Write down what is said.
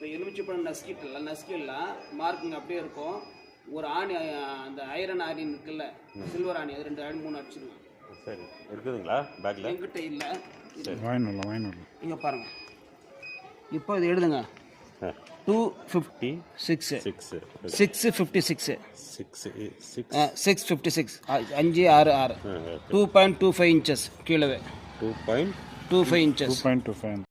இப்போ எலுமிச்சை பழம் நசுக்கிடலாம் மார்க்குங்க அப்படியே இருக்கும். ஒரு ஆணி, அந்த ஐரன் ஆணி இருக்குல்ல, சில்வர் ஆணி, அது 2 ஆணி 3 அடிச்சிருவேன். சரி, இருக்குதுங்களா பேக்கில்? என்கிட்ட இல்லை. வாங்கிடலாம். இங்கே பாருங்க, இப்போ இது எழுதுங்க. 256 656 656 566 2.25 inches கீழே. 2.25 2.25 inches. 2.25